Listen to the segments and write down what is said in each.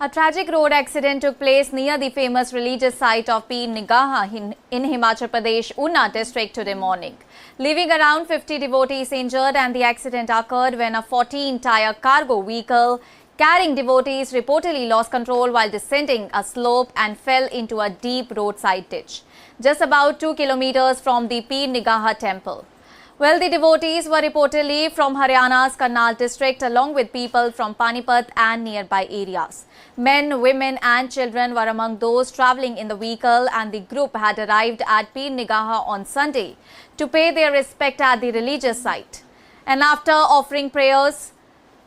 A tragic road accident took place near the famous religious site of Nigaah in Himachal Pradesh, Una district today morning, leaving around 50 devotees injured, and the accident occurred when a 14-tire cargo vehicle carrying devotees reportedly lost control while descending a slope and fell into a deep roadside ditch, just about 2 kilometers from the Nigaah temple. Well, the devotees were reportedly from Haryana's Karnal district along with people from Panipat and nearby areas. Men, women and children were among those travelling in the vehicle, and the group had arrived at Nigaah on Sunday to pay their respect at the religious site. And after offering prayers,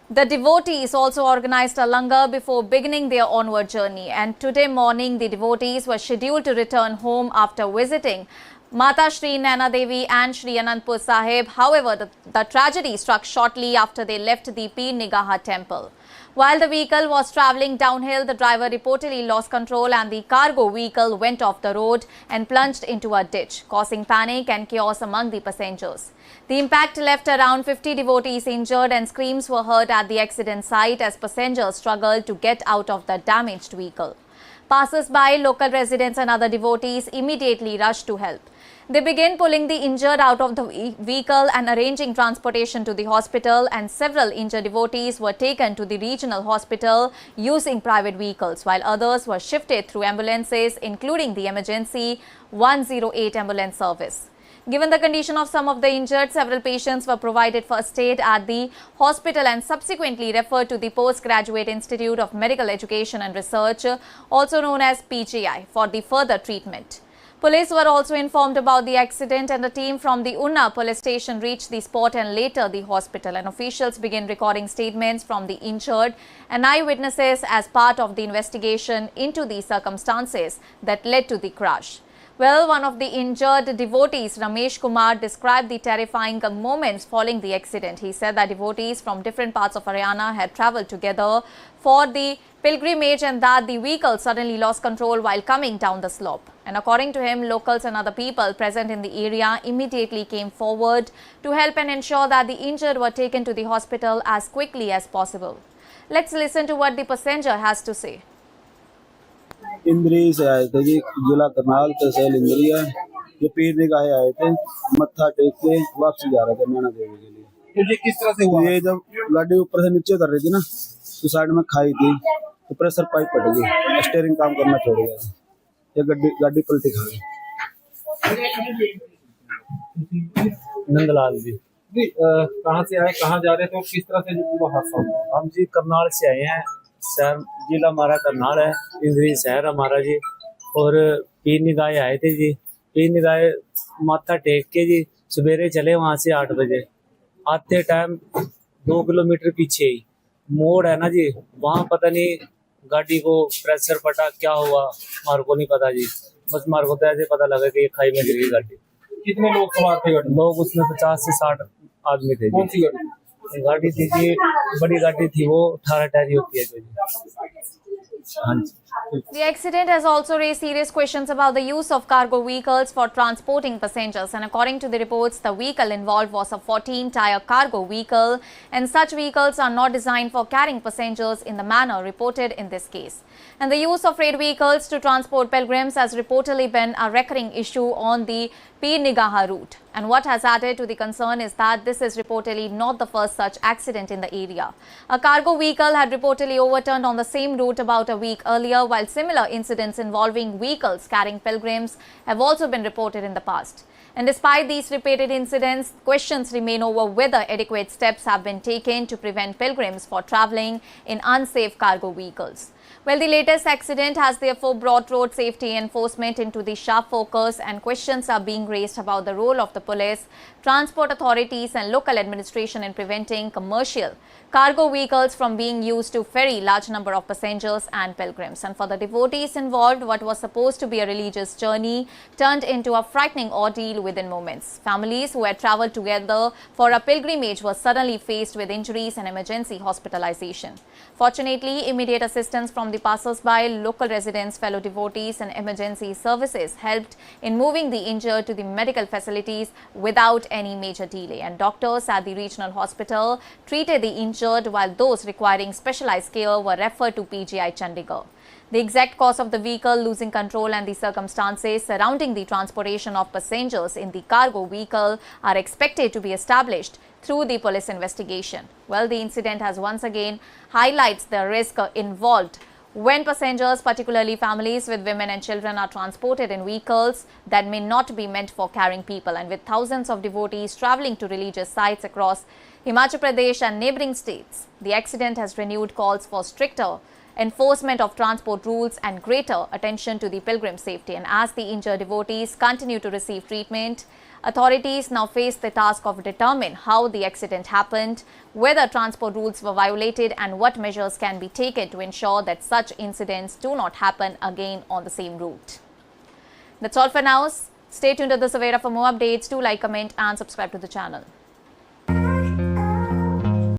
the devotees also organized a langar before beginning their onward journey, and today morning the devotees were scheduled to return home after visiting Mata Shri Naina Devi and Shri Anandpur Sahib. However, the tragedy struck shortly after they left the Nigaah temple. While the vehicle was travelling downhill, the driver reportedly lost control and the cargo vehicle went off the road and plunged into a ditch, causing panic and chaos among the passengers. The impact left around 50 devotees injured, and screams were heard at the accident site as passengers struggled to get out of the damaged vehicle. Passers-by, local residents and other devotees immediately rushed to help. They began pulling the injured out of the vehicle and arranging transportation to the hospital, and several injured devotees were taken to the regional hospital using private vehicles, while others were shifted through ambulances, including the emergency 108 ambulance service. Given the condition of some of the injured, several patients were provided first aid at the hospital and subsequently referred to the Postgraduate Institute of Medical Education and Research, also known as PGI, for the further treatment. Police were also informed about the accident, and a team from the Una police station reached the spot and later the hospital, and officials began recording statements from the injured and eyewitnesses as part of the investigation into the circumstances that led to the crash. Well, one of the injured devotees, Ramesh Kumar, described the terrifying moments following the accident. He said that devotees from different parts of Haryana had travelled together for the pilgrimage and that the vehicle suddenly lost control while coming down the slope. And according to him, locals and other people present in the area immediately came forward to help and ensure that the injured were taken to the hospital as quickly as possible. Let's listen to what the passenger has to say. इंद्री से आए थे जी, जिला करनाल तहसील इंद्रिया। ये पीर निगाह आए थे, मत्था टेक के वापसी जा रहे थे नैना देवी के लिए। तो ये किस तरह से हुआ? ये जब गाड़ी ऊपर से नीचे उतर रही थी ना, तो साइड में खाई थी, तो प्रेशर पाइप फट गई, स्टीयरिंग काम करना छोड़ गया, ये गाड़ी पलटी खा गई। नंदलाल जी कहाँ से आए, कहाँ जा रहे थे और किस तरह से पूरा हादसा हुआ? हम जी करनाल से आए हैं, शहर जिला हमारा करनाल है, इंद्री शहर हमारा जी। और पीर निगाह आए थे जी, पीर निगाह माथा टेक के जी सवेरे चले वहाँ से 8 बजे। आते टाइम 2 किलोमीटर पीछे ही मोड़ है ना जी, वहाँ पता नहीं गाड़ी को प्रेशर पटा, क्या हुआ हमारे को नहीं पता जी। बस हमारे को तो ऐसे पता लगा कि ये खाई में गिर गई गाड़ी। कितने लोग सवार थे गाड़ी? लोग उसमें 50 से 60 आदमी थे। कौन सी गाड़ी? गाड़ी थी जी, बड़ी गाड़ी थी, वो 18 टायरी होती है जो जी। हाँ जी। The accident has also raised serious questions about the use of cargo vehicles for transporting passengers, and according to the reports, the vehicle involved was a 14-tire cargo vehicle, and such vehicles are not designed for carrying passengers in the manner reported in this case. And the use of freight vehicles to transport pilgrims has reportedly been a recurring issue on the Nigaah route. And what has added to the concern is that this is reportedly not the first such accident in the area. A cargo vehicle had reportedly overturned on the same route about a week earlier, while similar incidents involving vehicles carrying pilgrims have also been reported in the past. And despite these repeated incidents, questions remain over whether adequate steps have been taken to prevent pilgrims from travelling in unsafe cargo vehicles. Well, the latest accident has therefore brought road safety enforcement into the sharp focus, and questions are being raised about the role of the police, transport authorities and local administration in preventing commercial cargo vehicles from being used to ferry large number of passengers and pilgrims. And for the devotees involved, what was supposed to be a religious journey turned into a frightening ordeal within moments. Families who had travelled together for a pilgrimage were suddenly faced with injuries and emergency hospitalization. Fortunately, immediate assistance from the passers-by, local residents, fellow devotees and emergency services helped in moving the injured to the medical facilities without any major delay, and doctors at the regional hospital treated the injured while those requiring specialized care were referred to PGI Chandigarh. The exact cause of the vehicle losing control and the circumstances surrounding the transportation of passengers in the cargo vehicle are expected to be established through the police investigation. Well, the incident has once again highlights the risk involved when passengers, particularly families with women and children, are transported in vehicles that may not be meant for carrying people. And with thousands of devotees travelling to religious sites across Himachal Pradesh and neighbouring states, the accident has renewed calls for stricter enforcement of transport rules and greater attention to the pilgrim safety. And as the injured devotees continue to receive treatment, authorities now face the task of determining how the accident happened, whether transport rules were violated and what measures can be taken to ensure that such incidents do not happen again on the same route. That's all for now. Stay tuned to the Savera for more updates. Do like, comment and subscribe to the channel.